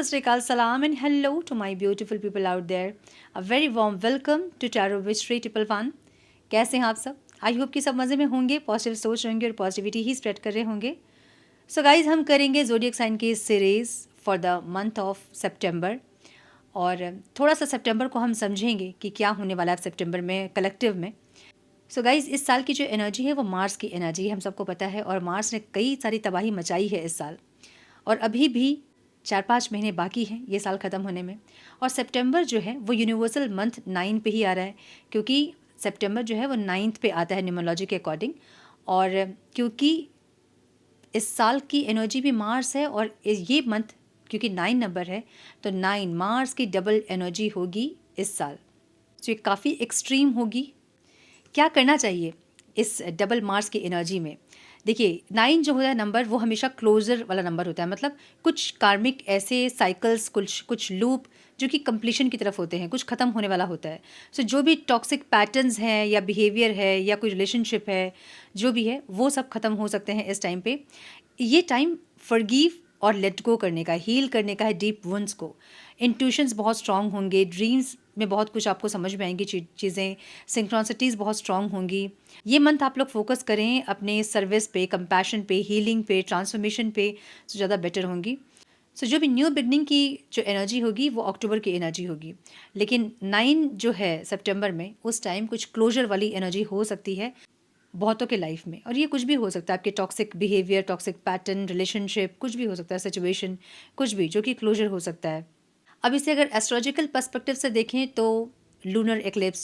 Sri Akal, Salam, and hello to my beautiful people out there. A very warm welcome to Tarot Witchery Triple One. कैसे हैं आप सब? आई hope कि सब मज़े में होंगे, पॉजिटिव सोच रहे होंगे और पॉजिटिविटी ही स्प्रेड कर रहे होंगे. सो गाइज हम करेंगे जोडियक साइन की series for the month of सितंबर. और थोड़ा सा सितंबर को हम समझेंगे कि क्या होने वाला है सितंबर में कलेक्टिव में. सो गाइज इस साल की जो एनर्जी है वो मार्स की एनर्जी है, हम सबको पता है. और मार्स ने कई सारी तबाही मचाई है इस साल. और अभी भी 4-5 महीने बाकी हैं ये साल ख़त्म होने में. और सितंबर जो है वो यूनिवर्सल मंथ 9 पे ही आ रहा है, क्योंकि सितंबर जो है वो 9th पे आता है न्यूमरोलॉजी के अकॉर्डिंग. और क्योंकि इस साल की एनर्जी भी मार्स है और ये मंथ क्योंकि 9 नंबर है तो 9 मार्स की डबल एनर्जी होगी इस साल. तो ये काफ़ी एक्सट्रीम होगी. क्या करना चाहिए इस डबल मार्स की एनर्जी में? देखिए 9 जो होता है नंबर वो हमेशा क्लोजर वाला नंबर होता है. मतलब कुछ कार्मिक ऐसे साइकिल्स, कुछ लूप जो कि कंप्लीशन की तरफ होते हैं, कुछ ख़त्म होने वाला होता है. सो जो भी टॉक्सिक पैटर्न्स हैं या बिहेवियर है या कोई रिलेशनशिप है, जो भी है वो सब ख़त्म हो सकते हैं इस टाइम पे. ये टाइम फॉरगिव और लेट गो करने का, हील करने का है डीप वुंड्स को. इंट्यूशंस बहुत स्ट्रांग होंगे, ड्रीम्स में बहुत कुछ आपको समझ में आएंगी चीज़ें, सिंक्रोनिसिटीज़ बहुत स्ट्रांग होंगी. ये मंथ आप लोग फोकस करें अपने सर्विस पे, कंपैशन पे, हीलिंग पे, ट्रांसफॉर्मेशन पे, तो ज़्यादा बेटर होंगी. सो जो भी न्यू बिगनिंग की जो एनर्जी होगी वो अक्टूबर की एनर्जी होगी. लेकिन 9 जो है सितंबर में उस टाइम कुछ क्लोजर वाली एनर्जी हो सकती है बहुतों के लाइफ में. और ये कुछ भी हो सकता है, आपके toxic behaviour, toxic pattern, relationship, कुछ भी हो सकता है, सिचुएशन कुछ भी जो कि क्लोजर हो सकता है. अब इसे अगर एस्ट्रोलॉजिकल पर्सपेक्टिव से देखें तो लूनर एक्लिप्स,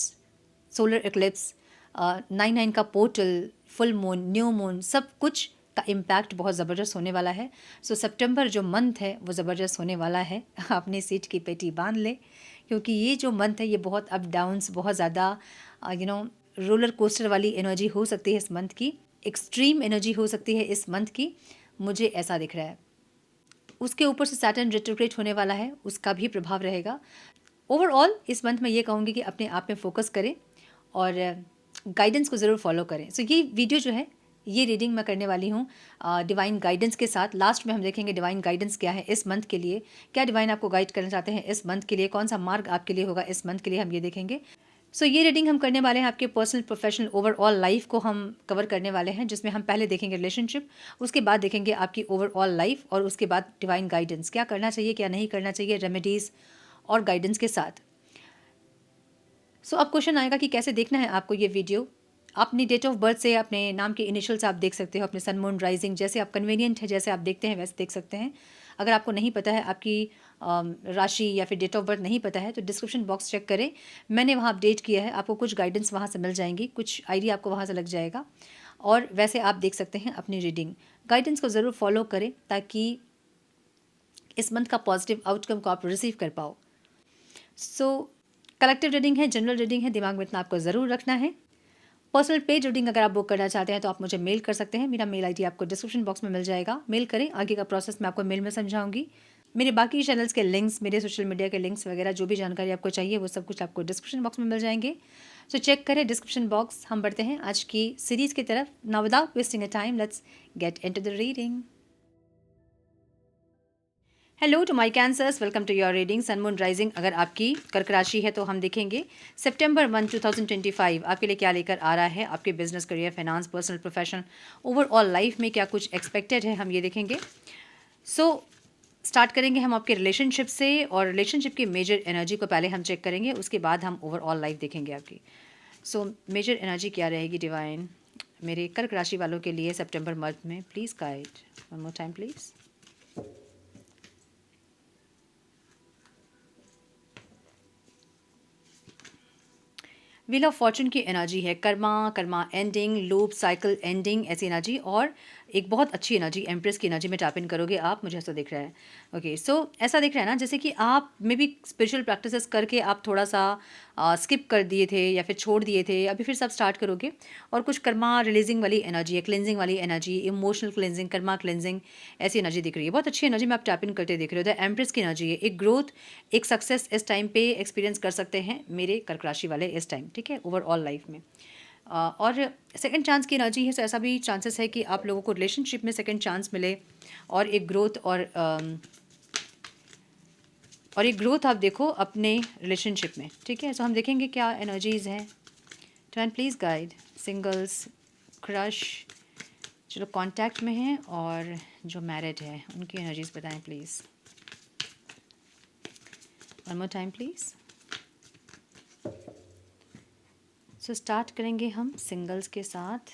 सोलर एक्लिप्स, 9/9 का portal, full moon, new moon, सब कुछ का इम्पैक्ट बहुत ज़बरदस्त होने वाला है. सो सितंबर जो मंथ है वो ज़बरदस्त होने वाला है. अपनी सीट की पेटी बांध ले, क्योंकि ये जो मंथ है ये बहुत अप डाउन्स, बहुत ज़्यादा रोलर कोस्टर वाली एनर्जी हो सकती है इस मंथ की. एक्सट्रीम एनर्जी हो सकती है इस मंथ की, मुझे ऐसा दिख रहा है. उसके ऊपर से सैटर्न रिट्रोग्रेड होने वाला है, उसका भी प्रभाव रहेगा. ओवरऑल इस मंथ में ये कहूँगी कि अपने आप में फोकस करें और गाइडेंस को ज़रूर फॉलो करें. सो ये वीडियो जो है ये रीडिंग मैं करने वाली हूँ डिवाइन गाइडेंस के साथ. लास्ट में हम देखेंगे डिवाइन गाइडेंस क्या है इस मंथ के लिए, क्या डिवाइन आपको गाइड करना चाहते हैं इस मंथ के लिए, कौन सा मार्ग आपके लिए होगा इस मंथ के लिए, हम ये देखेंगे. सो ये रीडिंग हम करने वाले हैं आपके पर्सनल, प्रोफेशनल, ओवरऑल लाइफ को हम कवर करने वाले हैं, जिसमें हम पहले देखेंगे रिलेशनशिप, उसके बाद देखेंगे आपकी ओवरऑल लाइफ और उसके बाद डिवाइन गाइडेंस, क्या करना चाहिए क्या नहीं करना चाहिए, रेमेडीज़ और गाइडेंस के साथ. सो अब क्वेश्चन आएगा कि कैसे देखना है आपको ये वीडियो. अपनी डेट ऑफ बर्थ से, अपने नाम के इनिशियल्स आप देख सकते हो, अपने सन, मून, राइजिंग, जैसे आप कन्वीनियंट है, जैसे आप देखते हैं वैसे देख सकते हैं. अगर आपको नहीं पता है आपकी राशि या फिर डेट ऑफ बर्थ नहीं पता है तो डिस्क्रिप्शन बॉक्स चेक करें, मैंने वहाँ अपडेट किया है, आपको कुछ गाइडेंस वहाँ से मिल जाएंगी, कुछ आइडिया आपको वहाँ से लग जाएगा. और वैसे आप देख सकते हैं अपनी रीडिंग. गाइडेंस को ज़रूर फॉलो करें ताकि इस मंथ का पॉजिटिव आउटकम को आप रिसीव कर पाओ. सो कलेक्टिव रीडिंग है, जनरल रीडिंग है, दिमाग में इतना आपको ज़रूर रखना है. पर्सनल पेज रीडिंग अगर आप बुक करना चाहते हैं तो आप मुझे मेल कर सकते हैं, मेरा मेल आईडी आपको डिस्क्रिप्शन बॉक्स में मिल जाएगा. मेल करें, आगे का प्रोसेस मैं आपको मेल में समझाऊंगी. मेरे बाकी चैनल्स के लिंक्स, मेरे सोशल मीडिया के लिंक्स वगैरह जो भी जानकारी आपको चाहिए वो सब कुछ आपको डिस्क्रिप्शन बॉक्स में मिल जाएंगे. सो चेक करें डिस्क्रिप्शन बॉक्स. हम बढ़ते हैं आज की सीरीज़ की तरफ. Now without wasting a time let's get into the reading. Hello to my cancers, welcome to your reading. Sun, moon, rising अगर आपकी कर्क राशि है तो हम देखेंगे सितंबर मंथ 2025 आपके लिए क्या लेकर आ रहा है. आपके business, career, finance, personal, professional, overall life में क्या कुछ एक्सपेक्टेड है, हम ये देखेंगे. सो स्टार्ट करेंगे हम आपके रिलेशनशिप से, और रिलेशनशिप की मेजर एनर्जी को पहले हम चेक करेंगे, उसके बाद हम ओवरऑल लाइफ देखेंगे आपकी. सो मेजर एनर्जी क्या रहेगी डिवाइन मेरे कर्क राशि वालों के लिए सितंबर मंथ में. Please guide one more time please. Wheel of Fortune की एनर्जी है, Karma ending, loop, cycle ending, ऐसी एनर्जी. और एक बहुत अच्छी एनर्जी, एम्प्रेस की एनर्जी में टैप इन करोगे आप, मुझे ऐसा दिख रहा है. ओके, सो ऐसा दिख रहा है ना जैसे कि आप मे बी स्पिरिचुअल प्रैक्टिसेस करके आप थोड़ा सा स्किप कर दिए थे या फिर छोड़ दिए थे, अभी फिर सब स्टार्ट करोगे. और कुछ कर्मा रिलीजिंग वाली एनर्जी है, क्लेंजिंग वाली energy, emotional cleansing, Karma cleansing, ऐसी एनर्जी दिख रही है. बहुत अच्छी एनर्जी में आप टैप इन करते दिख रहे हो. द एम्प्रेस की एनर्जी है, एक ग्रोथ, एक सक्सेस इस टाइम पे एक्सपीरियंस कर सकते हैं मेरे कर्क राशि वाले इस टाइम. ठीक है, ओवरऑल लाइफ में. और सेकंड चांस की एनर्जी है, तो ऐसा भी चांसेस है कि आप लोगों को रिलेशनशिप में सेकंड चांस मिले और एक ग्रोथ और और ये ग्रोथ आप देखो अपने रिलेशनशिप में, ठीक है। सो हम देखेंगे क्या एनर्जीज़ हैं। Divine please guide singles, crush, जो लोग कॉन्टैक्ट में हैं और जो मैरिड है उनकी एनर्जीज़ बताएं please. One more time please. So start करेंगे हम सिंगल्स के साथ।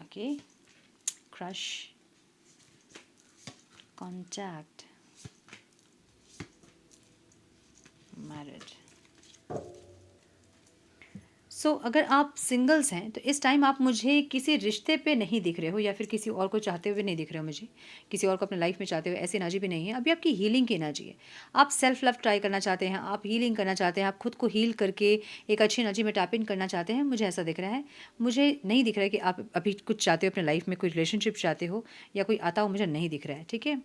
Okay, crush, contact, married. So अगर आप सिंगल्स हैं तो इस टाइम आप मुझे किसी रिश्ते पे नहीं दिख रहे हो, या फिर किसी और को चाहते हुए नहीं दिख रहे हो, मुझे किसी और को अपने लाइफ में चाहते हुए ऐसी एनर्जी भी नहीं है। अभी आपकी हीलिंग की एनर्जी है। आप सेल्फ लव ट्राई करना चाहते हैं, आप हीलिंग करना चाहते हैं, आप खुद को हील करके एक अच्छी एनर्जी में टैप इन करना चाहते हैं। मुझे ऐसा दिख रहा है। मुझे नहीं दिख रहा है कि आप अभी कुछ चाहते हो अपने लाइफ में, कोई रिलेशनशिप चाहते हो या कोई आता हो, मुझे नहीं दिख रहा है, ठीक है।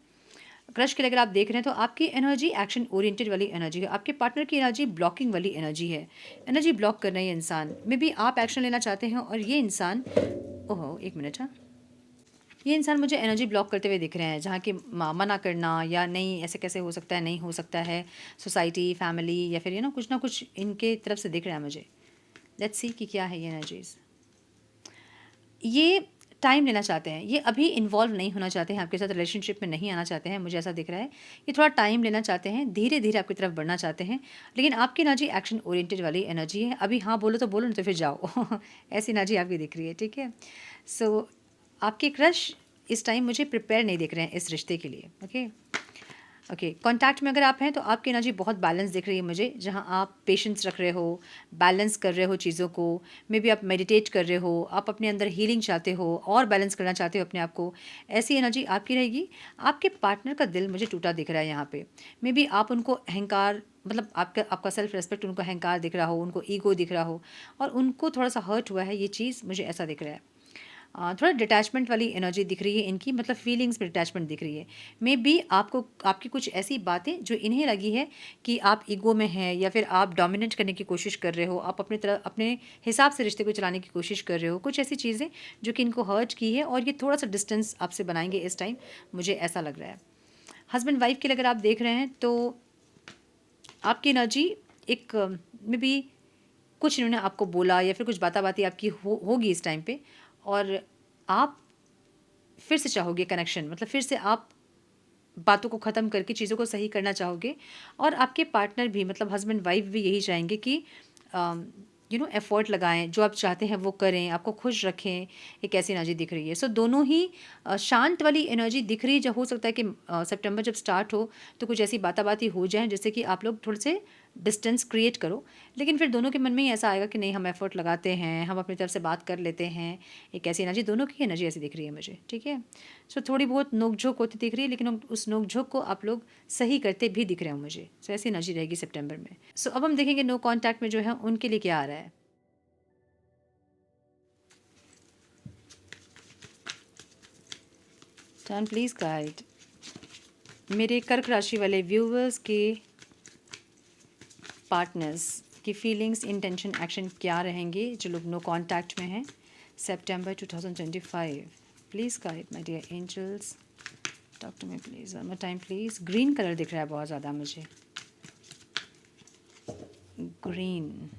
क्रश के लिए अगर आप देख रहे हैं तो आपकी एनर्जी एक्शन ओरिएंटेड वाली एनर्जी है। आपके पार्टनर की एनर्जी ब्लॉकिंग वाली एनर्जी है। एनर्जी ब्लॉक कर रही है इंसान। मे बी आप एक्शन लेना चाहते हैं और ये इंसान, ओहो एक मिनट, हाँ, ये इंसान मुझे एनर्जी ब्लॉक करते हुए दिख रहे हैं, जहाँ कि मना करना या नहीं ऐसे कैसे हो सकता है, नहीं हो सकता है, सोसाइटी, फैमिली या फिर कुछ ना कुछ इनके तरफ से दिख रहा है मुझे। लेट्स सी कि क्या है ये एनर्जीज़। ये टाइम लेना चाहते हैं, ये अभी इन्वॉल्व नहीं होना चाहते हैं, आपके साथ रिलेशनशिप में नहीं आना चाहते हैं, मुझे ऐसा दिख रहा है। ये थोड़ा टाइम लेना चाहते हैं, धीरे धीरे आपकी तरफ बढ़ना चाहते हैं। लेकिन आपकी एनर्जी एक्शन ओरिएंटेड वाली एनर्जी है। अभी हाँ बोलो तो बोलो, नहीं तो फिर जाओ ऐसी एनर्जी आपकी दिख रही है, ठीक है। सो आपके क्रश इस टाइम मुझे प्रिपेयर नहीं दिख रहे हैं इस रिश्ते के लिए, ओके। ओके, कॉन्टैक्ट में अगर आप हैं तो आपकी एनर्जी बहुत बैलेंस दिख रही है मुझे, जहाँ आप पेशेंस रख रहे हो, बैलेंस कर रहे हो चीज़ों को। मे बी आप मेडिटेट कर रहे हो, आप अपने अंदर हीलिंग चाहते हो और बैलेंस करना चाहते हो अपने आप को। ऐसी एनर्जी आपकी रहेगी। आपके पार्टनर का दिल मुझे टूटा दिख रहा है यहाँ पे। मे बी आप उनको अहंकार, मतलब आपका सेल्फ रिस्पेक्ट, उनको अहंकार दिख रहा हो, उनको ईगो दिख रहा हो और उनको थोड़ा सा हर्ट हुआ है, ये चीज़ मुझे ऐसा दिख रहा है। थोड़ा डिटैचमेंट वाली एनर्जी दिख रही है इनकी, मतलब फीलिंग्स में डिटैचमेंट दिख रही है। मे बी आपको आपकी कुछ ऐसी बातें जो इन्हें लगी है कि आप ईगो में हैं या फिर आप डोमिनेट करने की कोशिश कर रहे हो, आप अपने हिसाब से रिश्ते को चलाने की कोशिश कर रहे हो, कुछ ऐसी चीज़ें जो कि इनको हर्ट की है और ये थोड़ा सा डिस्टेंस आपसे बनाएंगे इस टाइम, मुझे ऐसा लग रहा है। हस्बैंड वाइफ के लिए अगर आप देख रहे हैं तो आपकी एनर्जी एक, मे बी कुछ इन्होंने आपको बोला या फिर कुछ बातें आपकी होगी इस टाइम पे, और आप फिर से चाहोगे कनेक्शन, मतलब फिर से आप बातों को ख़त्म करके चीज़ों को सही करना चाहोगे। और आपके पार्टनर भी, मतलब हस्बैंड वाइफ भी यही चाहेंगे कि एफ़र्ट लगाएं, जो आप चाहते हैं वो करें, आपको खुश रखें। एक ऐसी एनर्जी दिख रही है। सो दोनों ही शांत वाली एनर्जी दिख रही है। जब हो सकता है कि सितंबर जब स्टार्ट हो तो कुछ ऐसी बातें हो जाएं जिससे कि आप लोग थोड़े से डिस्टेंस क्रिएट करो, लेकिन फिर दोनों के मन में ही ऐसा आएगा कि नहीं, हम एफ़र्ट लगाते हैं, हम अपनी तरफ से बात कर लेते हैं। एक ऐसी एनर्जी, दोनों की एनर्जी ऐसी दिख रही है मुझे, ठीक है। सो थोड़ी बहुत नोक-झोंक होती दिख रही है, लेकिन उस नोक-झोंक को आप लोग सही करते भी दिख रहे हो मुझे। सो ऐसी एनर्जी रहेगी सितंबर में। सो अब हम देखेंगे नो कॉन्टैक्ट में जो है उनके लिए क्या आ रहा है। टर्न प्लीज़ गाइड मेरे कर्क राशि वाले व्यूवर्स के पार्टनर्स की फीलिंग्स, इंटेंशन, एक्शन क्या रहेंगे जो लोग नो कॉन्टैक्ट में हैं सितंबर 2025। Please guide my dear angels, talk to me please, one more time please. Green colour दिख रहा है बहुत ज़्यादा मुझे, ग्रीन।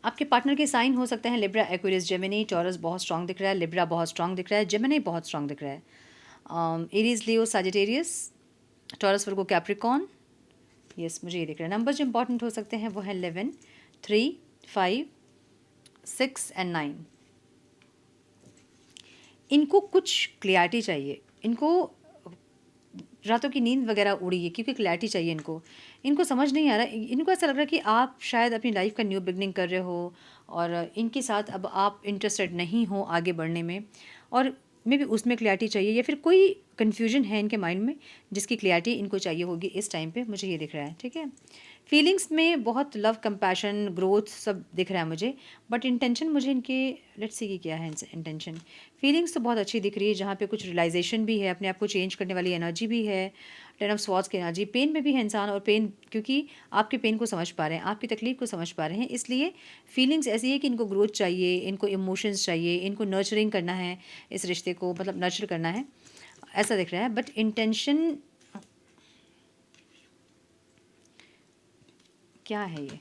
आपके पार्टनर के साइन हो सकते हैं लिब्रा, एक्वेरियस, जेमिनी, टॉरस बहुत स्ट्रांग दिख रहा है, लिब्रा बहुत स्ट्रांग दिख रहा है, जेमिनी बहुत स्ट्रांग दिख रहा है, एरीज, लियो, सजिटेरियस, टॉरस, वर्गो, कैप्रिकॉन। यस, मुझे ये दिख रहा है। नंबर जो इंपॉर्टेंट हो सकते हैं वो है 11, 3, 5, 6 एंड 9। इनको कुछ क्लैरिटी चाहिए, इनको रातों की नींद वगैरह उड़ी है क्योंकि क्लैरिटी चाहिए इनको। इनको समझ नहीं आ रहा, इनको ऐसा लग रहा है कि आप शायद अपनी लाइफ का न्यू बिगनिंग कर रहे हो और इनके साथ अब आप इंटरेस्टेड नहीं हो आगे बढ़ने में, और मे बी उसमें क्लैरिटी चाहिए, या फिर कोई कन्फ्यूजन है इनके माइंड में, जिसकी क्लियरिटी इनको चाहिए होगी इस टाइम पे, मुझे ये दिख रहा है। ठीक है, फीलिंग्स में बहुत लव, कंपैशन, ग्रोथ सब दिख रहा है मुझे, बट इंटेंशन मुझे इनके, लेट्स सी कि क्या है इंटेंशन। फीलिंग्स तो बहुत अच्छी दिख रही है, जहाँ पे कुछ रियलाइजेशन भी है, अपने आप को चेंज करने वाली एनर्जी भी है, 10 ऑफ स्वॉर्ड्स की एनर्जी। पेन में भी है इंसान, और पेन क्योंकि आपके पेन को समझ पा रहे हैं, आपकी तकलीफ को समझ पा रहे हैं, इसलिए फीलिंग्स ऐसी है कि इनको ग्रोथ चाहिए, इनको इमोशंस चाहिए, इनको नर्चरिंग करना है, इस रिश्ते को मतलब नर्चर करना है, ऐसा दिख रहा है। बट इंटेंशन क्या है ये?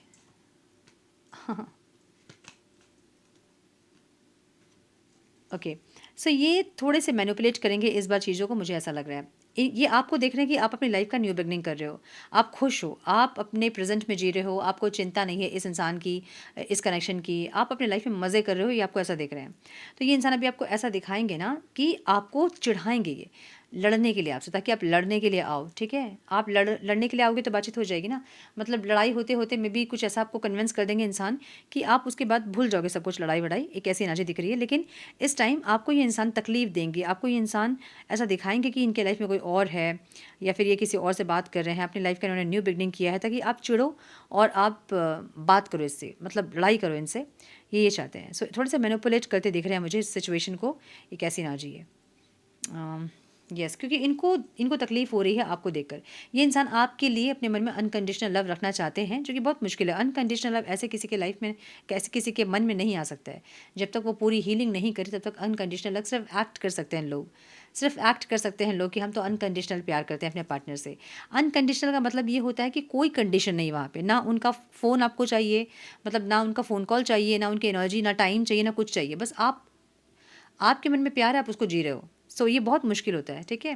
ओके, सो ये थोड़े से मैनिपुलेट करेंगे इस बार चीज़ों को, मुझे ऐसा लग रहा है। ये आपको देख रहे हैं कि आप अपनी लाइफ का न्यू बिगनिंग कर रहे हो, आप खुश हो, आप अपने प्रेजेंट में जी रहे हो, आपको चिंता नहीं है इस इंसान की, इस कनेक्शन की, आप अपने लाइफ में मज़े कर रहे हो, ये आपको ऐसा देख रहे हैं। तो ये इंसान अभी आपको ऐसा दिखाएंगे ना कि आपको चिढ़ाएंगे ये, लड़ने के लिए आपसे, ताकि आप लड़ने के लिए आओ। ठीक है, आप लड़ने के लिए आओगे तो बातचीत हो जाएगी ना, मतलब लड़ाई होते होते मे बी कुछ ऐसा आपको कन्विंस कर देंगे इंसान कि आप उसके बाद भूल जाओगे सब कुछ, लड़ाई वड़ाई, एक ऐसी एनर्जी दिख रही है। लेकिन इस टाइम आपको ये इंसान तकलीफ देंगे, आपको ये इंसान ऐसा दिखाएंगे कि इनके लाइफ में कोई और है, या फिर ये किसी और से बात कर रहे हैं, अपनी लाइफ का इन्होंने न्यू बिगनिंग किया है, ताकि आप चिढ़ो और आप बात करो इससे, मतलब लड़ाई करो इनसे, ये चाहते हैं। सो थोड़ा सा मैनिपुलेट करते दिख रहे हैं मुझे इस सिचुएशन को, ये कैसी एनर्जी है। यस, क्योंकि इनको इनको तकलीफ हो रही है आपको देखकर। ये इंसान आपके लिए अपने मन में अनकंडीशनल लव रखना चाहते हैं, जो कि बहुत मुश्किल है। अनकंडीशनल लव ऐसे किसी के लाइफ में, कैसे किसी के मन में नहीं आ सकता है। जब तक वो पूरी हीलिंग नहीं करे तब तक अनकंडीशनल लव सिर्फ एक्ट कर सकते हैं लोग, सिर्फ एक्ट कर सकते हैं लोग कि हम तो अनकंडीशनल प्यार करते हैं अपने पार्टनर से। अनकंडीशनल का मतलब ये होता है कि कोई कंडीशन नहीं वहाँ पे, ना उनका फ़ोन आपको चाहिए, मतलब ना उनका फ़ोन कॉल चाहिए, ना उनकी एनर्जी, ना टाइम चाहिए, ना कुछ चाहिए, बस आपके मन में प्यार है, आप उसको जी रहे हो। सो ये बहुत मुश्किल होता है। ठीक है,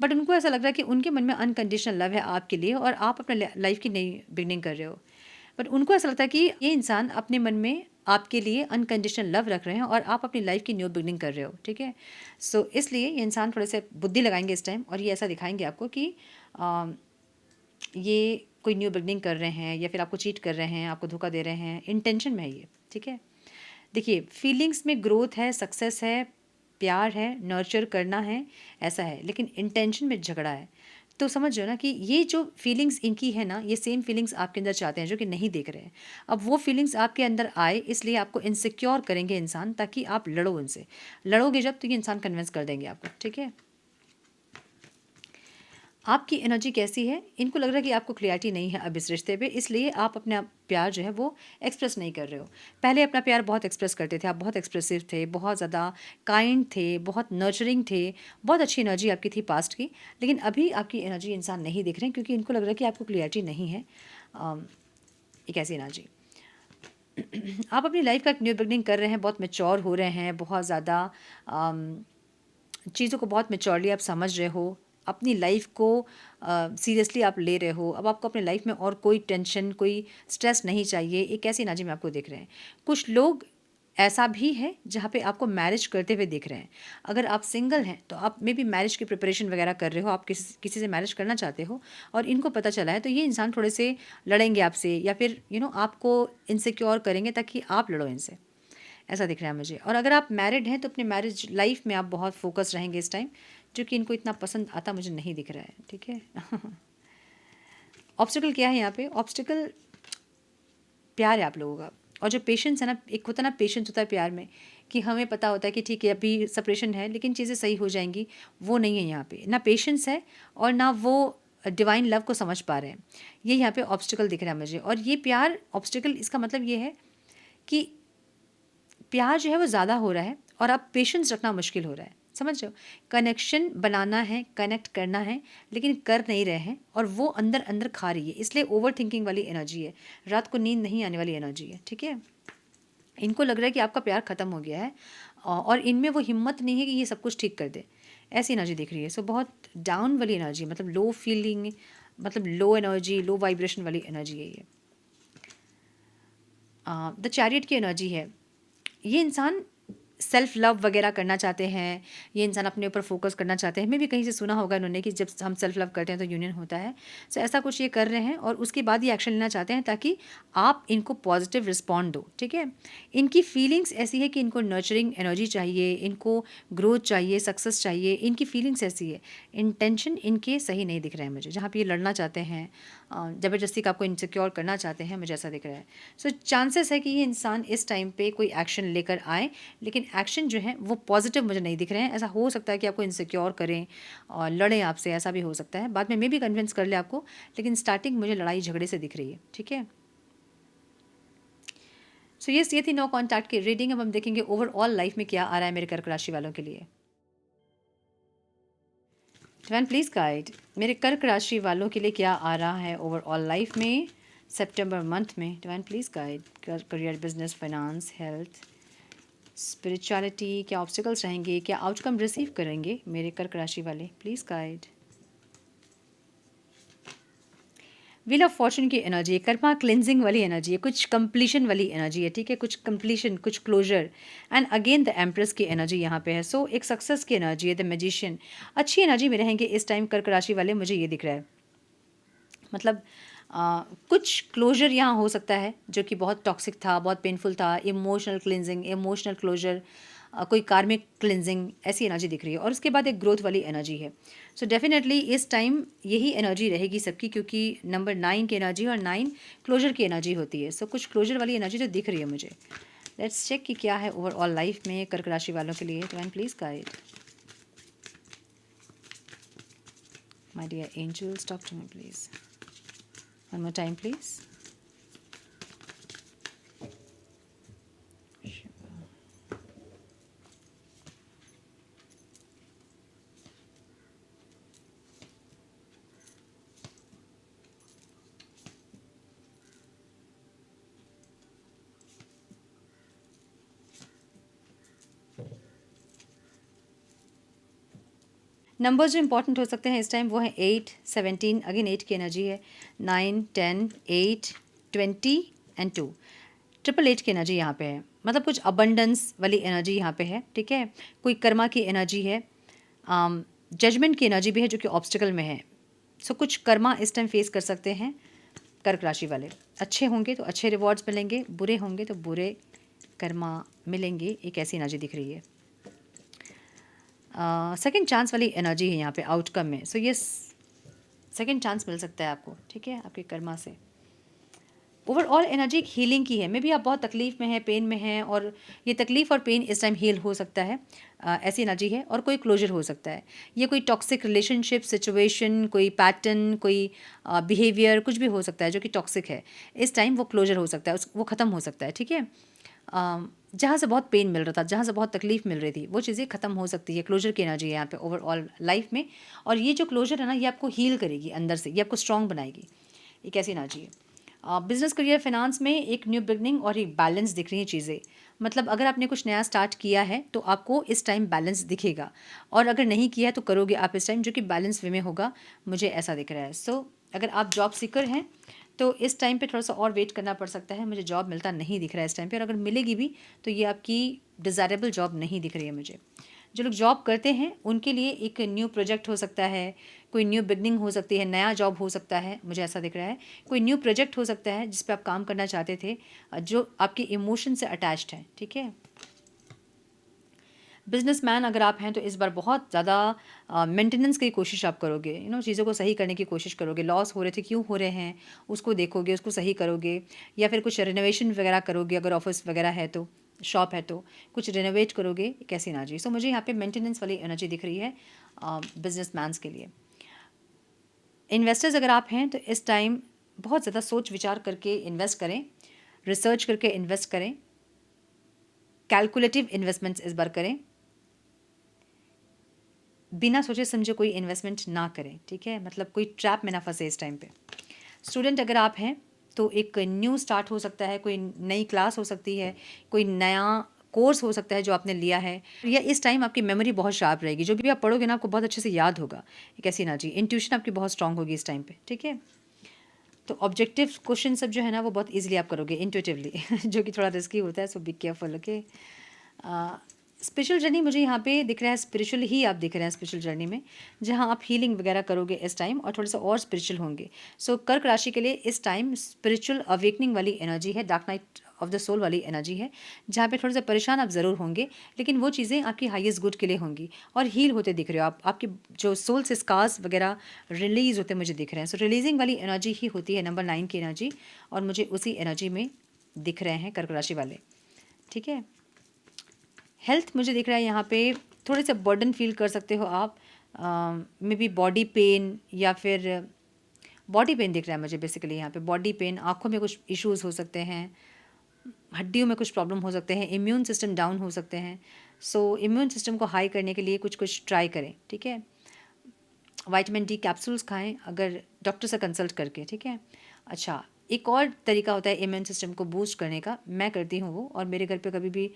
बट उनको ऐसा लग रहा है कि उनके मन में अनकंडीशनल लव है आपके लिए, और आप अपने लाइफ की नई बिगनिंग कर रहे हो। बट उनको ऐसा लगता है कि ये इंसान अपने मन में आपके लिए अनकंडीशनल लव रख रहे हैं, और आप अपनी लाइफ की न्यू बिगनिंग कर रहे हो। ठीक है, सो इसलिए ये इंसान थोड़े से बुद्धि लगाएंगे इस टाइम, और ये ऐसा दिखाएंगे आपको कि ये कोई न्यू बिगनिंग कर रहे हैं, या फिर आपको चीट कर रहे हैं, आपको धोखा दे रहे हैं, इंटेंशन में है ये। ठीक है, देखिए फीलिंग्स में ग्रोथ है, सक्सेस है, प्यार है, नर्चर करना है, ऐसा है, लेकिन इंटेंशन में झगड़ा है। तो समझ लो ना कि ये जो फीलिंग्स इनकी है ना, ये सेम फीलिंग्स आपके अंदर चाहते हैं जो कि नहीं देख रहे हैं। अब वो फीलिंग्स आपके अंदर आए, इसलिए आपको इनसिक्योर करेंगे इंसान, ताकि आप लड़ो उनसे। लड़ोगे जब तो ये इंसान कन्विंस कर देंगे आपको। ठीक है, आपकी एनर्जी कैसी है, इनको लग रहा है कि आपको क्लियरिटी नहीं है अब इस रिश्ते पे, इसलिए आप अपना प्यार जो है वो एक्सप्रेस नहीं कर रहे हो। पहले अपना प्यार बहुत एक्सप्रेस करते थे, आप बहुत एक्सप्रेसिव थे, बहुत ज़्यादा काइंड थे, बहुत नर्चरिंग थे, बहुत अच्छी एनर्जी आपकी थी पास्ट की। लेकिन अभी आपकी एनर्जी इंसान नहीं दिख रहे हैं, क्योंकि इनको लग रहा है कि आपको क्लियरिटी नहीं है। एक ऐसी एनर्जी आप अपनी लाइफ का एक न्यू बिगनिंग कर रहे हैं, बहुत मेच्योर हो रहे हैं, बहुत ज़्यादा चीज़ों को बहुत मेच्योरली आप समझ रहे हो, अपनी लाइफ को सीरियसली आप ले रहे हो। अब आपको अपनी लाइफ में और कोई टेंशन, कोई स्ट्रेस नहीं चाहिए। एक ऐसी एनर्जी में आपको दिख रहे हैं। कुछ लोग ऐसा भी है जहाँ पे आपको मैरिज करते हुए दिख रहे हैं। अगर आप सिंगल हैं तो आप मे बी मैरिज की प्रिपरेशन वगैरह कर रहे हो, आप किसी से मैरिज करना चाहते हो, और इनको पता चला है, तो ये इंसान थोड़े से लड़ेंगे आपसे, या फिर आपको इनसिक्योर करेंगे ताकि आप लड़ो इनसे, ऐसा दिख रहा है मुझे। और अगर आप मैरिड हैं तो अपने मैरिज लाइफ में आप बहुत फोकस रहेंगे इस टाइम, जो कि इनको इतना पसंद आता मुझे नहीं दिख रहा है। ठीक है, ऑब्स्टिकल क्या है यहाँ पे? ऑब्स्टिकल प्यार है आप लोगों का, और जो पेशेंस है ना, एक होता है ना पेशेंस होता है प्यार में, कि हमें पता होता है कि ठीक है अभी सेपरेशन है लेकिन चीज़ें सही हो जाएंगी, वो नहीं है यहाँ पे। ना पेशेंस है और ना वो डिवाइन लव को समझ पा रहे हैं। ये यहाँ पे ऑब्स्टिकल दिख रहा है मुझे। और ये प्यार ऑब्स्टिकल, इसका मतलब ये है कि प्यार जो है वो ज़्यादा हो रहा है, और अब पेशेंस रखना मुश्किल हो रहा है। समझ रहे हो? कनेक्शन बनाना है, कनेक्ट करना है, लेकिन कर नहीं रहे हैं, और वो अंदर अंदर खा रही है, इसलिए ओवर थिंकिंग वाली एनर्जी है, रात को नींद नहीं आने वाली एनर्जी है। ठीक है, इनको लग रहा है कि आपका प्यार ख़त्म हो गया है, और इनमें वो हिम्मत नहीं है कि ये सब कुछ ठीक कर दे, ऐसी एनर्जी दिख रही है। सो बहुत डाउन वाली एनर्जी, मतलब लो फीलिंग, मतलब लो एनर्जी, लो वाइब्रेशन वाली एनर्जी है ये। द चैरियट की एनर्जी है। ये इंसान सेल्फ लव वगैरह करना चाहते हैं, ये इंसान अपने ऊपर फोकस करना चाहते हैं। मैं भी कहीं से सुना होगा इन्होंने कि जब हम सेल्फ लव करते हैं तो यूनियन होता है। सो ऐसा कुछ ये कर रहे हैं और उसके बाद ये एक्शन लेना चाहते हैं ताकि आप इनको पॉजिटिव रिस्पॉन्ड दो, ठीक है। इनकी फीलिंग्स ऐसी है कि इनको नर्चरिंग एनर्जी चाहिए, इनको ग्रोथ चाहिए, सक्सेस चाहिए, इनकी फीलिंग्स ऐसी है। इंटेंशन इनके सही नहीं दिख रहे हैं मुझे, जहाँ पे ये लड़ना चाहते हैं, ज़बरदस्ती का आपको इनसिक्योर करना चाहते हैं, मुझे ऐसा दिख रहा है। सो चांसेस है कि ये इंसान इस टाइम पे कोई एक्शन लेकर आए, लेकिन एक्शन जो है वो पॉजिटिव मुझे नहीं दिख रहे हैं। ऐसा हो सकता है कि आपको इनसिक्योर करें और लड़ें आपसे, ऐसा भी हो सकता है। बाद में भी कन्विंस कर ले आपको, लेकिन स्टार्टिंग मुझे लड़ाई झगड़े से दिख रही है, ठीक है। सो ये थी नो कॉन्टैक्ट की रीडिंग। अब हम देखेंगे ओवरऑल लाइफ में क्या आ रहा है मेरे कर्क राशि वालों के लिए। डिवाइन प्लीज़ गाइड मेरे कर्क राशि वालों के लिए क्या आ रहा है ओवरऑल लाइफ में सितंबर मंथ में। Divine please guide career, business, finance, health, spirituality, क्या ऑब्स्टिकल्स रहेंगे, क्या आउटकम रिसीव करेंगे मेरे कर्क राशि वाले, please guide. Wheel of Fortune की एनर्जी है, कर्मा क्लिनजिंग वाली एनर्जी है, कुछ कंप्लीशन वाली एनर्जी है, ठीक है, कुछ कंप्लीशन, कुछ closure. And again the empress की एनर्जी यहाँ पे है। सो एक सक्सेस की एनर्जी है, द मैजिशियन। अच्छी एनर्जी में रहेंगे इस टाइम कर्क राशि वाले, मुझे ये दिख रहा है। मतलब कुछ क्लोजर यहाँ हो सकता है जो कि बहुत टॉक्सिक था, बहुत पेनफुल था, इमोशनल क्लिनजिंग, इमोशनल क्लोजर, कोई कार्मिक क्लिनजिंग, ऐसी एनर्जी दिख रही है। और उसके बाद एक ग्रोथ वाली एनर्जी है। सो डेफिनेटली इस टाइम यही एनर्जी रहेगी सबकी, क्योंकि नंबर 9 की एनर्जी और 9 क्लोजर की एनर्जी होती है। सो कुछ क्लोजर वाली एनर्जी जो दिख रही है मुझे। लेट्स चेक कि क्या है ओवरऑल लाइफ में कर्क राशि वालों के लिए। Divine please guide my dear angels, talk to me please. One more time, please. Numbers जो इंपॉर्टेंट हो सकते हैं इस टाइम वो है 8, 17, अगेन 8 की एनर्जी है, 9, 10, 8, 20 एंड 2। 888 की एनर्जी यहाँ पे है, मतलब कुछ अबंडेंस वाली एनर्जी यहाँ पे है, ठीक है। कोई कर्मा की एनर्जी है, जजमेंट की एनर्जी भी है जो कि ऑब्स्टिकल में है। सो कुछ कर्मा इस टाइम फेस कर सकते हैं कर्क राशि वाले। अच्छे होंगे तो अच्छे रिवॉर्ड्स मिलेंगे, बुरे होंगे तो बुरे कर्मा मिलेंगे, एक ऐसी एनर्जी दिख रही है। सेकंड चांस वाली एनर्जी है यहाँ पे आउटकम में। सो ये सेकंड चांस मिल सकता है आपको, ठीक है, आपके कर्मा से। ओवरऑल एनर्जी एक हीलिंग की है। मे बी आप बहुत तकलीफ़ में हैं, पेन में हैं, और ये तकलीफ़ और पेन इस टाइम हील हो सकता है, ऐसी एनर्जी है। और कोई क्लोजर हो सकता है, ये कोई टॉक्सिक रिलेशनशिप, सिचुएशन, कोई पैटर्न, कोई बिहेवियर, कुछ भी हो सकता है जो कि टॉक्सिक है। इस टाइम वो क्लोजर हो सकता है, वो ख़त्म हो सकता है, ठीक है। जहाँ से बहुत पेन मिल रहा था, जहाँ से बहुत तकलीफ मिल रही थी, वो चीज़ें ख़त्म हो सकती है। क्लोजर की एनर्जी है यहाँ पे ओवरऑल लाइफ में। और ये जो क्लोजर है ना, ये आपको हील करेगी अंदर से, ये आपको स्ट्रॉन्ग बनाएगी, एक ऐसी एनर्जी है। बिजनेस, करियर, फाइनेंस में एक न्यू बिगनिंग और एक बैलेंस दिख रही है चीज़ें। मतलब अगर आपने कुछ नया स्टार्ट किया है तो आपको इस टाइम बैलेंस दिखेगा, और अगर नहीं किया है तो करोगे आप इस टाइम, जो कि बैलेंस वे में होगा, मुझे ऐसा दिख रहा है। सो अगर आप जॉब सीकर हैं तो इस टाइम पे थोड़ा सा और वेट करना पड़ सकता है, मुझे जॉब मिलता नहीं दिख रहा है इस टाइम पे। और अगर मिलेगी भी तो ये आपकी डिज़ायरेबल जॉब नहीं दिख रही है मुझे। जो लोग जॉब करते हैं उनके लिए एक न्यू प्रोजेक्ट हो सकता है, कोई न्यू बिगनिंग हो सकती है, नया जॉब हो सकता है, मुझे ऐसा दिख रहा है। कोई न्यू प्रोजेक्ट हो सकता है जिस पे आप काम करना चाहते थे, जो आपके इमोशन से अटैच्ड है, ठीक है। बिजनेसमैन अगर आप हैं तो इस बार बहुत ज़्यादा मेंटेनेंस की कोशिश आप करोगे, चीज़ों को सही करने की कोशिश करोगे। लॉस हो रहे थे, क्यों हो रहे हैं, उसको देखोगे, उसको सही करोगे, या फिर कुछ रिनोवेशन वगैरह करोगे। अगर ऑफिस वगैरह है तो, शॉप है तो कुछ रिनोवेट करोगे, कैसी एनर्जी। सो मुझे यहाँ पे मेंटेनेंस वाली एनर्जी दिख रही है बिजनेसमैन्स के लिए। इन्वेस्टर्स अगर आप हैं तो इस टाइम बहुत ज़्यादा सोच विचार करके इन्वेस्ट करें, रिसर्च करके इन्वेस्ट करें, कैलकुलेटिव इन्वेस्टमेंट्स इस बार करें, बिना सोचे समझे कोई इन्वेस्टमेंट ना करें, ठीक है। मतलब कोई ट्रैप में ना फंसे इस टाइम पे। स्टूडेंट अगर आप हैं तो एक न्यू स्टार्ट हो सकता है, कोई नई क्लास हो सकती है, कोई नया कोर्स हो सकता है जो आपने लिया है, या इस टाइम आपकी मेमोरी बहुत शार्प रहेगी, जो भी आप पढ़ोगे ना आपको बहुत अच्छे से याद होगा, एक ऐसी एनर्जी। इंट्यूशन आपकी बहुत स्ट्रांग होगी इस टाइम पे, ठीक है। तो ऑब्जेक्टिव क्वेश्चन सब जो है ना वो बहुत ईजिली आप करोगे इंट्यूटिवली जो कि थोड़ा रिस्की होता है, so be careful, okay. Spiritual journey मुझे यहाँ पे दिख रहा है, स्पिरिचुअल ही आप दिख रहे हैं स्पिरिचुअल जर्नी में, जहाँ आप हीलिंग वगैरह करोगे इस टाइम और थोड़ा सा और स्पिरिचुअल होंगे। सो कर्क राशि के लिए इस टाइम स्पिरिचुअल अवेकनिंग वाली एनर्जी है, dark night of the soul वाली एनर्जी है, जहाँ पे थोड़ा सा परेशान आप ज़रूर होंगे, लेकिन वो चीज़ें आपकी हाईएस्ट गुड के लिए होंगी और हील होते दिख रहे हो आप। आपके जो सोल से स्कार्स वगैरह रिलीज़ होते मुझे दिख रहे हैं। सो रिलीजिंग वाली एनर्जी ही होती है नंबर 9 की एनर्जी, और मुझे उसी एनर्जी में दिख रहे हैं कर्क राशि वाले। ठीक है, हेल्थ मुझे दिख रहा है यहाँ पे थोड़े से बर्डन फील कर सकते हो आप, मे बी बॉडी पेन या फिर बॉडी पेन दिख रहा है मुझे बेसिकली यहाँ पे। बॉडी पेन, आँखों में कुछ इश्यूज हो सकते हैं, हड्डियों में कुछ प्रॉब्लम हो सकते हैं, इम्यून सिस्टम डाउन हो सकते हैं। सो इम्यून सिस्टम को हाई करने के लिए कुछ कुछ ट्राई करें। ठीक है, विटामिन डी कैप्सूल्स खाएं अगर डॉक्टर से कंसल्ट करके। ठीक है, अच्छा एक और तरीका होता है इम्यून सिस्टम को बूस्ट करने का, मैं करती हूँ वो, और मेरे घर पे कभी भी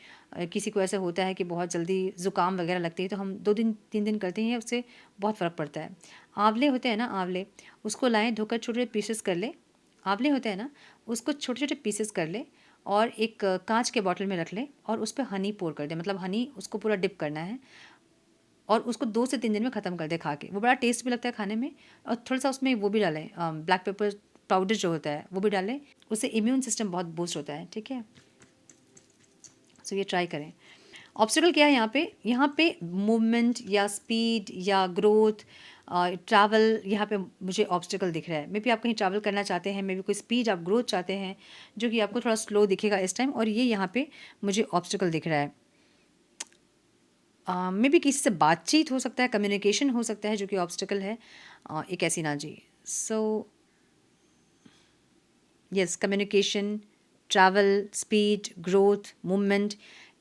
किसी को ऐसा होता है कि बहुत जल्दी ज़ुकाम वगैरह लगती है तो हम 2 दिन 3 दिन करते हैं, उससे बहुत फ़र्क पड़ता है। आंवले होते हैं ना, आंवले, उसको लाएँ, धोकर छोटे छोटे पीसेस कर ले। आंवले होते हैं ना, उसको छोटे छोटे पीसेस कर ले और एक कांच के बॉटल में रख ले और उस पर हनी पोर कर दे, मतलब हनी उसको पूरा डिप करना है और उसको 2 से 3 दिन में ख़त्म कर दे खा के। वो बड़ा टेस्ट भी लगता है खाने में, और थोड़ा सा उसमें वो भी डालें, ब्लैक पेपर पाउडर जो होता है वो भी डालें, उससे इम्यून सिस्टम बहुत बूस्ट होता है। ठीक है, सो ये ट्राई करें। ऑब्स्टिकल क्या है यहाँ पे मूवमेंट या स्पीड या ग्रोथ, ट्रैवल, यहाँ पे मुझे ऑब्स्टिकल दिख रहा है। मे बी आप कहीं ट्रैवल करना चाहते हैं, मे बी कोई स्पीड आप ग्रोथ चाहते हैं जो कि आपको थोड़ा स्लो दिखेगा इस टाइम, और ये यहाँ पे मुझे ऑब्स्टिकल दिख रहा है। मे बी किसी से बातचीत हो सकता है, कम्युनिकेशन हो सकता है, जो कि ऑब्स्टिकल है, एक ऐसी ना जी। So yes, communication, travel, speed, growth, movement,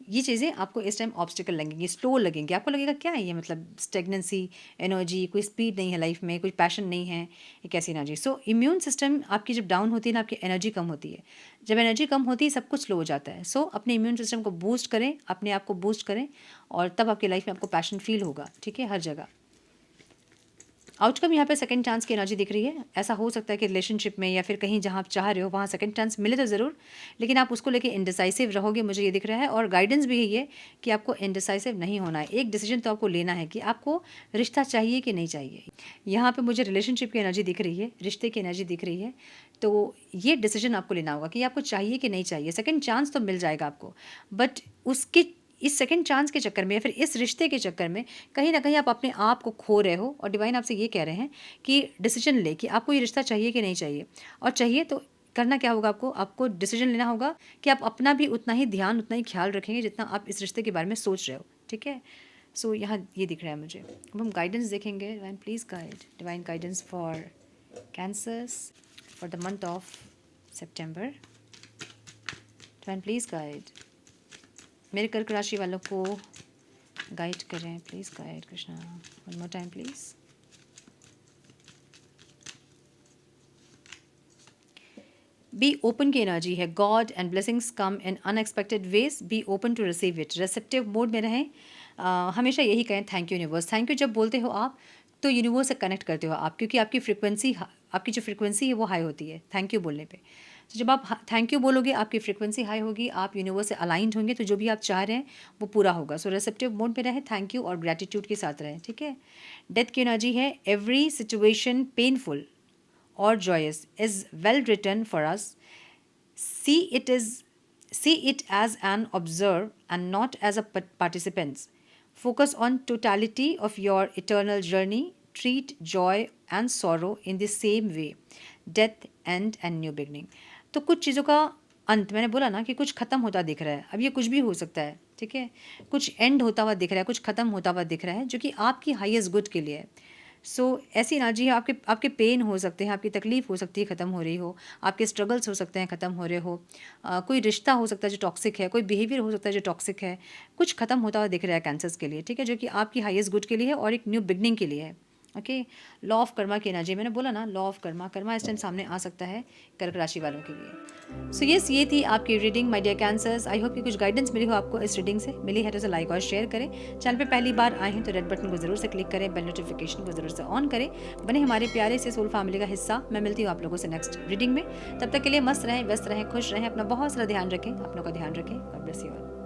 ये चीज़ें आपको इस टाइम ऑब्स्टिकल लगेंगी, स्लो लगेंगी। आपको लगेगा क्या है ये, मतलब स्टेगनेंसी, एनर्जी, कोई स्पीड नहीं है लाइफ में, कोई पैशन नहीं है, एक ऐसी एनर्जी। सो इम्यून सिस्टम आपकी जब डाउन होती है ना, आपकी एनर्जी कम होती है। जब एनर्जी कम होती है सब कुछ स्लो हो जाता है। सो अपने इम्यून सिस्टम को बूस्ट करें, अपने आप को बूस्ट करें, और तब आपकी लाइफ में आपको पैशन फील होगा। ठीक है, हर जगह। आउटकम यहाँ पे सेकंड चांस की एनर्जी दिख रही है। ऐसा हो सकता है कि रिलेशनशिप में या फिर कहीं जहाँ आप चाह रहे हो वहाँ सेकंड चांस मिले तो ज़रूर, लेकिन आप उसको लेके इंडिसाइसिव रहोगे, मुझे ये दिख रहा है। और गाइडेंस भी यही है कि आपको इंडिसाइसिव नहीं होना है, एक डिसीजन तो आपको लेना है कि आपको रिश्ता चाहिए कि नहीं चाहिए। यहाँ पर मुझे रिलेशनशिप की एनर्जी दिख रही है, रिश्ते की एनर्जी दिख रही है, तो ये डिसीजन आपको लेना होगा कि आपको चाहिए कि नहीं चाहिए। सेकेंड चांस तो मिल जाएगा आपको, बट उसके इस सेकंड चांस के चक्कर में या फिर इस रिश्ते के चक्कर में कहीं ना कहीं आप अपने आप को खो रहे हो। और डिवाइन आपसे ये कह रहे हैं कि डिसीजन ले कि आपको ये रिश्ता चाहिए कि नहीं चाहिए, और चाहिए तो करना क्या होगा, आपको डिसीजन लेना होगा कि आप अपना भी उतना ही ध्यान, उतना ही ख्याल रखेंगे जितना आप इस रिश्ते के बारे में सोच रहे हो। ठीक है, सो यहाँ ये दिख रहा है मुझे। अब हम गाइडेंस देखेंगे। Divine please guide, divine guidance for cancers for the month of September. Divine please guide मेरे कर्क राशि वालों को गाइड करें, please guide Krishna, one more time please. Be open की एनर्जी है, God and blessings come in unexpected ways, be open to receive it, receptive mode में रहें। हमेशा यही कहें, thank you universe. Thank you जब बोलते हो आप तो यूनिवर्स से कनेक्ट करते हो आप, क्योंकि आपकी जो फ्रिक्वेंसी है वो हाई होती है थैंक यू बोलने पे। तो जब आप थैंक यू बोलोगे आपकी फ्रिक्वेंसी हाई होगी, आप यूनिवर्स से अलाइंड होंगे, तो जो भी आप चाह रहे हैं वो पूरा होगा। सो रिसेप्टिव मोड में रहें, थैंक यू और ग्रैटिट्यूड के साथ रहें। ठीक है, डेथ की एनर्जी है, every situation painful or joyous is well written for us. See it as an observer and not as a participant. Focus on totality of your eternal journey. Treat joy and sorrow in the same way. Death, end and new beginning. तो कुछ चीज़ों का अंत, मैंने बोला ना कि कुछ ख़त्म होता दिख रहा है। अब ये कुछ भी हो सकता है। ठीक है, कुछ एंड होता हुआ दिख रहा है, कुछ ख़त्म होता हुआ दिख रहा है, जो कि आपकी हाईएस्ट गुड के लिए है। सो ऐसी एनर्जी है, आपके पेन हो सकते हैं, आपकी तकलीफ़ हो सकती है ख़त्म हो रही हो, आपके स्ट्रगल्स हो सकते हैं ख़त्म हो रहे हो, कोई रिश्ता हो सकता है जो टॉक्सिक है, कोई बिहेवियर हो सकता है जो टॉक्सिक है, कुछ ख़त्म होता हुआ दिख रहा है कैंसर्स के लिए। ठीक है, जो कि आपकी हाईएस्ट गुड के लिए है और एक न्यू बिगनिंग के लिए है। ओके, लॉ ऑफ कर्मा की एनर्जी, मैंने बोला ना लॉ ऑफ कर्मा इस टाइम सामने आ सकता है कर्क राशि वालों के लिए। सो यस, ये थी आपकी reading my dear cancers. I hope कि कुछ गाइडेंस मिली हो आपको इस रीडिंग से। मिली है तो लाइक और शेयर करें। चैनल पे पहली बार आए हैं तो रेड बटन को जरूर से क्लिक करें, बेल नोटिफिकेशन को जरूर से ऑन करें, बने हमारे प्यारे से सोल फैमिली का हिस्सा। मैं मिलती हूँ आप लोगों से नेक्स्ट रीडिंग में। तब तक के लिए मस्त रहें, व्यस्त रहें, खुश रहें, अपना बहुत सारा ध्यान रखें, अपनों का ध्यान रखें। God bless you all.